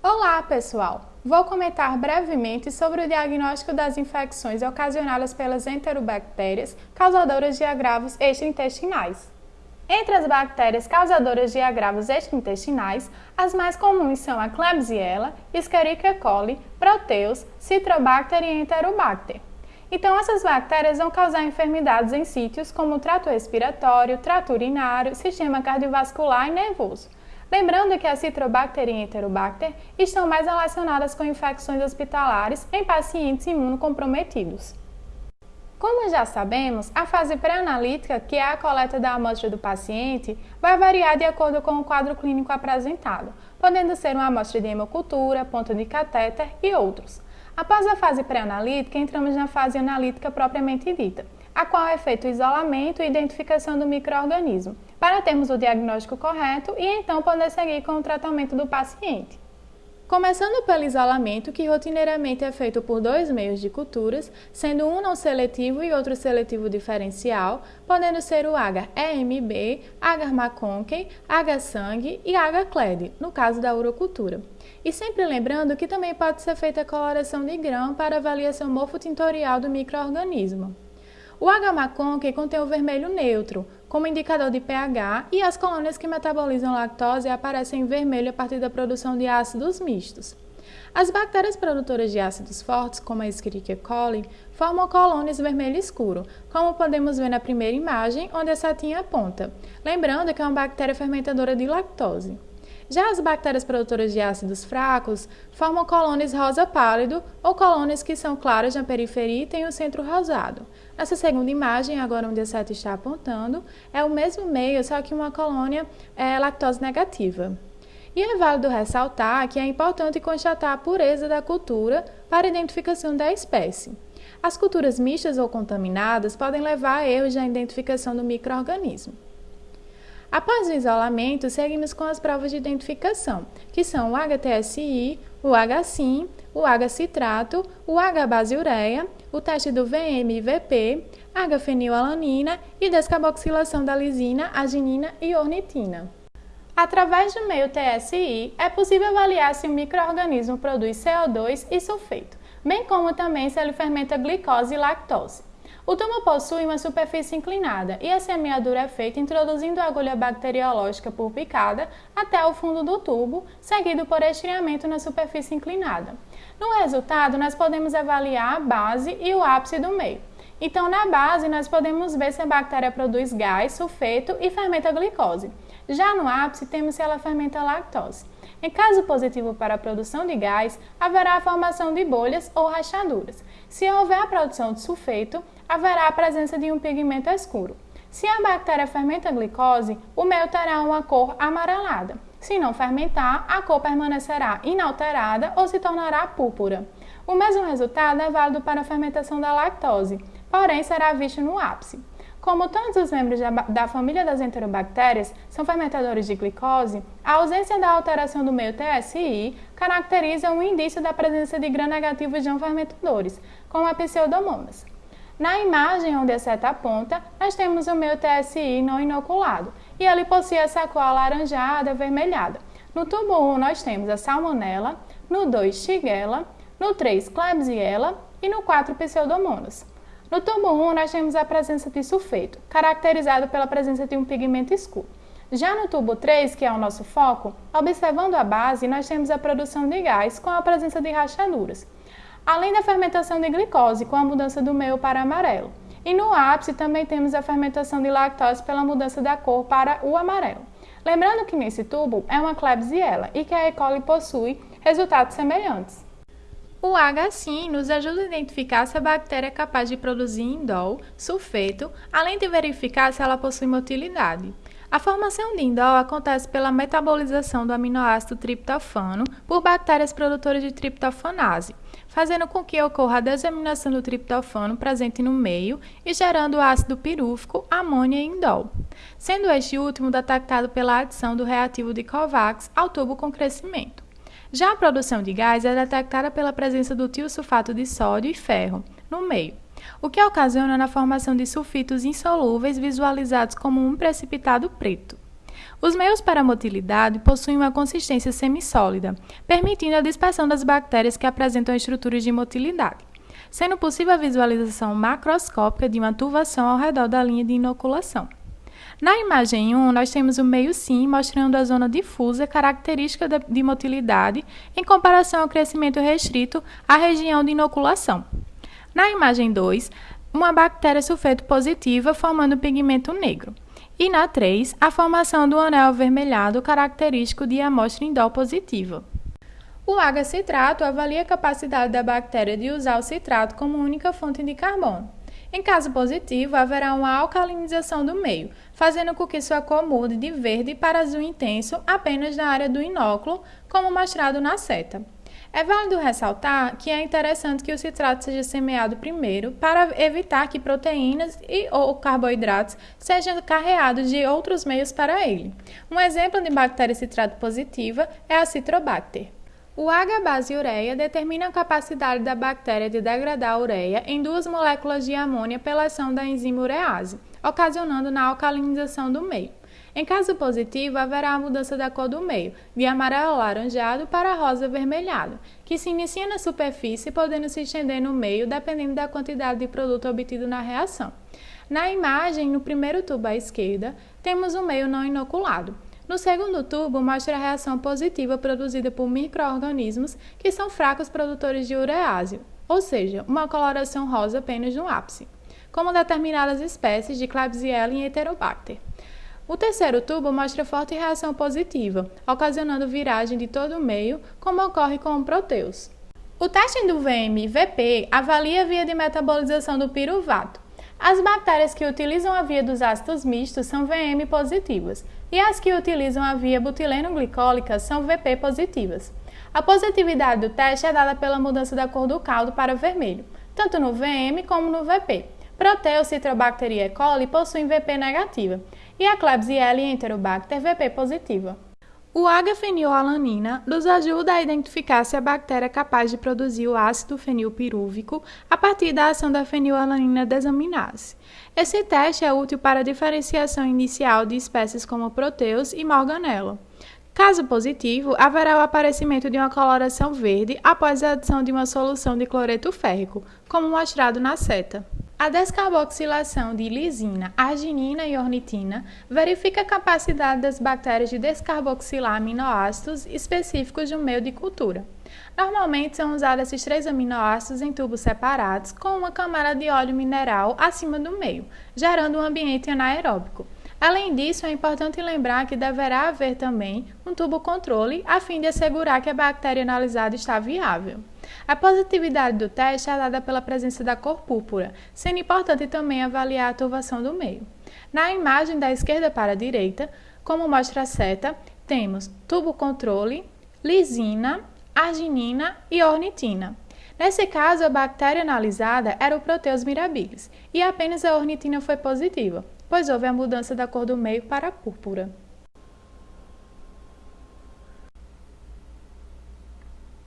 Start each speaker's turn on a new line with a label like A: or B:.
A: Olá, pessoal! Vou comentar brevemente sobre o diagnóstico das infecções ocasionadas pelas enterobactérias causadoras de agravos extraintestinais. Entre as bactérias causadoras de agravos extraintestinais, as mais comuns são a Klebsiella, Escherichia coli, Proteus, Citrobacter e Enterobacter. Então, essas bactérias vão causar enfermidades em sítios como o trato respiratório, trato urinário, sistema cardiovascular e nervoso. Lembrando que a Citrobacter e Enterobacter estão mais relacionadas com infecções hospitalares em pacientes imunocomprometidos. Como já sabemos, a fase pré-analítica, que é a coleta da amostra do paciente, vai variar de acordo com o quadro clínico apresentado, podendo ser uma amostra de hemocultura, ponto de catéter e outros. Após a fase pré-analítica, entramos na fase analítica propriamente dita, a qual é feito o isolamento e identificação do micro-organismo, para termos o diagnóstico correto e então poder seguir com o tratamento do paciente. Começando pelo isolamento, que rotineiramente é feito por dois meios de culturas, sendo um não seletivo e outro seletivo diferencial, podendo ser o agar-EMB, agar-McConkey, agar-sangue e agar-Clade, no caso da urocultura. E sempre lembrando que também pode ser feita a coloração de grão para avaliação morfotintorial do micro-organismo. O H-McConkey contém o vermelho neutro, como indicador de pH, e as colônias que metabolizam lactose aparecem em vermelho a partir da produção de ácidos mistos. As bactérias produtoras de ácidos fortes, como a Escherichia coli, formam colônias vermelho escuro, como podemos ver na primeira imagem, onde a setinha aponta, lembrando que é uma bactéria fermentadora de lactose. Já as bactérias produtoras de ácidos fracos formam colônias rosa pálido ou colônias que são claras na periferia e têm o centro rosado. Nessa segunda imagem, agora onde a seta está apontando, é o mesmo meio, só que uma colônia lactose negativa. E é válido ressaltar que é importante constatar a pureza da cultura para a identificação da espécie. As culturas mistas ou contaminadas podem levar a erros na identificação do micro-organismo. Após o isolamento, seguimos com as provas de identificação, que são o HTSI, o H-Sim, o H-citrato, o H-base-ureia, o teste do VM-IVP, H-fenilalanina e descarboxilação da lisina, arginina e ornitina. Através do meio TSI, é possível avaliar se o micro-organismo produz CO2 e sulfeto, bem como também se ele fermenta glicose e lactose. O tubo possui uma superfície inclinada e a semeadura é feita introduzindo a agulha bacteriológica por picada até o fundo do tubo, seguido por esfriamento na superfície inclinada. No resultado, nós podemos avaliar a base e o ápice do meio. Então, na base, nós podemos ver se a bactéria produz gás, sulfeto e fermenta glicose. Já no ápice, temos se ela fermenta lactose. Em caso positivo para a produção de gás, haverá a formação de bolhas ou rachaduras. Se houver a produção de sulfeto, haverá a presença de um pigmento escuro. Se a bactéria fermenta glicose, o meio terá uma cor amarelada. Se não fermentar, a cor permanecerá inalterada ou se tornará púrpura. O mesmo resultado é válido para a fermentação da lactose, porém será visto no ápice. Como todos os membros da família das enterobactérias são fermentadores de glicose, a ausência da alteração do meio TSI caracteriza um indício da presença de gram-negativos não fermentadores, como a Pseudomonas. Na imagem onde a seta aponta, nós temos o meio TSI não inoculado, e ele possui essa cor alaranjada, avermelhada. No tubo 1 nós temos a Salmonella, no 2 Shigella, no 3 Klebsiella e no 4 Pseudomonas. No tubo 1 nós temos a presença de sulfeto, caracterizado pela presença de um pigmento escuro. Já no tubo 3, que é o nosso foco, observando a base, nós temos a produção de gás com a presença de rachaduras, além da fermentação de glicose com a mudança do meio para amarelo. E no ápice também temos a fermentação de lactose pela mudança da cor para o amarelo. Lembrando que nesse tubo é uma Klebsiella e que a E. coli possui resultados semelhantes. O H-Sim nos ajuda a identificar se a bactéria é capaz de produzir indol, sulfeto, além de verificar se ela possui motilidade. A formação de indol acontece pela metabolização do aminoácido triptofano por bactérias produtoras de triptofanase, fazendo com que ocorra a desaminação do triptofano presente no meio e gerando o ácido pirúvico, amônia e indol, sendo este último detectado pela adição do reativo de Kovacs ao tubo com crescimento. Já a produção de gás é detectada pela presença do tiosulfato de sódio e ferro no meio, o que ocasiona na formação de sulfitos insolúveis visualizados como um precipitado preto. Os meios para motilidade possuem uma consistência semissólida, permitindo a dispersão das bactérias que apresentam estruturas de motilidade, sendo possível a visualização macroscópica de uma turvação ao redor da linha de inoculação. Na imagem 1, nós temos o meio sim mostrando a zona difusa característica de motilidade em comparação ao crescimento restrito à região de inoculação. Na imagem 2, uma bactéria sulfeto positiva formando pigmento negro. E na 3, a formação do anel avermelhado característico de amostra indol positiva. O H-citrato avalia a capacidade da bactéria de usar o citrato como única fonte de carbono. Em caso positivo, haverá uma alcalinização do meio, fazendo com que sua cor mude de verde para azul intenso apenas na área do inóculo, como mostrado na seta. É válido ressaltar que é interessante que o citrato seja semeado primeiro para evitar que proteínas ou carboidratos sejam carreados de outros meios para ele. Um exemplo de bactéria citrato positiva é a Citrobacter. O H-base ureia determina a capacidade da bactéria de degradar a ureia em 2 moléculas de amônia pela ação da enzima urease, ocasionando na alcalinização do meio. Em caso positivo, haverá a mudança da cor do meio, de amarelo alaranjado para rosa avermelhado, que se inicia na superfície, podendo se estender no meio, dependendo da quantidade de produto obtido na reação. Na imagem, no primeiro tubo à esquerda, temos o meio não inoculado. No segundo tubo, mostra a reação positiva produzida por micro-organismos que são fracos produtores de urease, ou seja, uma coloração rosa apenas no ápice, como determinadas espécies de Klebsiella e Enterobacter. O terceiro tubo mostra forte reação positiva, ocasionando viragem de todo o meio, como ocorre com o proteus. O teste do VM-VP avalia a via de metabolização do piruvato. As bactérias que utilizam a via dos ácidos mistos são VM positivas e as que utilizam a via butileno-glicólica são VP positivas. A positividade do teste é dada pela mudança da cor do caldo para vermelho, tanto no VM como no VP. Proteus, Citrobacter e E. coli possuem VP negativa e a Klebsiella e Enterobacter VP positiva. O H-fenilalanina nos ajuda a identificar se a bactéria é capaz de produzir o ácido fenilpirúvico a partir da ação da fenilalanina desaminase. Esse teste é útil para a diferenciação inicial de espécies como Proteus e Morganella. Caso positivo, haverá o aparecimento de uma coloração verde após a adição de uma solução de cloreto férrico, como mostrado na seta. A descarboxilação de lisina, arginina e ornitina verifica a capacidade das bactérias de descarboxilar aminoácidos específicos de um meio de cultura. Normalmente são usados esses 3 aminoácidos em tubos separados com uma camada de óleo mineral acima do meio, gerando um ambiente anaeróbico. Além disso, é importante lembrar que deverá haver também um tubo controle a fim de assegurar que a bactéria analisada está viável. A positividade do teste é dada pela presença da cor púrpura, sendo importante também avaliar a turvação do meio. Na imagem da esquerda para a direita, como mostra a seta, temos tubo controle, lisina, arginina e ornitina. Nesse caso, a bactéria analisada era o Proteus mirabilis e apenas a ornitina foi positiva, pois houve a mudança da cor do meio para púrpura.